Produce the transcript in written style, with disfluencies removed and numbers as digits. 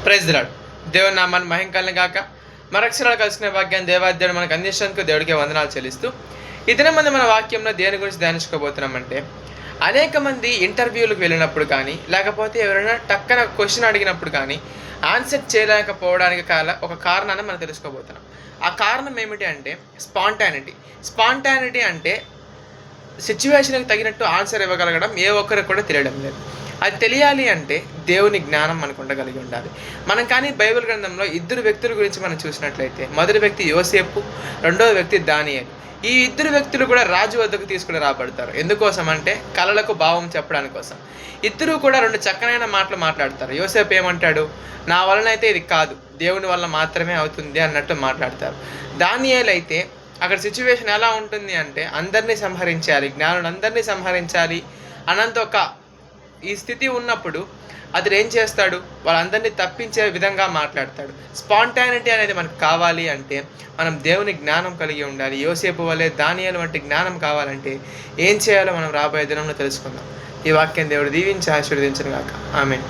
Praise the lord. దేవుని నామాన్ని మహింకలను గాక. మరక్షరాలు కలుసుకునే భాగ్యాన్ని దేవాదేవుడు మనకు అందించినందుకు దేవుడికి వందనాలు చెల్లిస్తూ ఈ దినం మంది మన వాక్యంలో దేని గురించి ధ్యానించుకోబోతున్నామంటే, అనేక మంది ఇంటర్వ్యూలకు వెళ్ళినప్పుడు కానీ, లేకపోతే ఎవరైనా టక్కన క్వశ్చన్ అడిగినప్పుడు కానీ ఆన్సర్ చేయలేకపోవడానికి ఒక కారణాన్ని మనం తెలుసుకోబోతున్నాం. ఆ కారణం ఏమిటి అంటే స్పాంటానిటీ అంటే సిచ్యువేషన్కి తగినట్టు ఆన్సర్ ఇవ్వగలగడం ఏ ఒక్కరికి కూడా తెలియడం లేదు. అది తెలియాలి అంటే దేవుని జ్ఞానం మనకు ఉండగలిగి ఉండాలి. మనం కానీ బైబిల్ గ్రంథంలో ఇద్దరు వ్యక్తుల గురించి మనం చూసినట్లయితే, మొదటి వ్యక్తి యోసేపు, రెండవ వ్యక్తి దానియేలు. ఈ ఇద్దరు వ్యక్తులు కూడా రాజు వద్దకు తీసుకుని రాబడతారు. ఎందుకోసం అంటే కళలకు భావం చెప్పడానికి కోసం. ఇద్దరు కూడా రెండు చక్కనైన మాటలు మాట్లాడతారు. యోసేపు ఏమంటాడు, నా వలన అయితే ఇది కాదు, దేవుని వల్ల మాత్రమే అవుతుంది అన్నట్టు మాట్లాడతారు. దానియేలు అయితే అక్కడ సిచ్యువేషన్ ఎలా ఉంటుంది అంటే, అందరినీ సంహరించాలి, జ్ఞానులందరినీ సంహరించాలి అన్నంత ఈ స్థితి ఉన్నప్పుడు అతడు ఏం చేస్తాడు, వాళ్ళందరినీ తప్పించే విధంగా మాట్లాడతాడు. స్పాంటానిటీ అనేది మనకు కావాలి అంటే మనం దేవుని జ్ఞానం కలిగి ఉండాలి. యోసేపు వలె దానియేలు వంటి జ్ఞానం కావాలంటే ఏం చేయాలో మనం రాబోయే దినంలో తెలుసుకుందాం. ఈ వాక్యం దేవుడు దీవించి ఆశీర్వదించును గాక. ఆమేన్.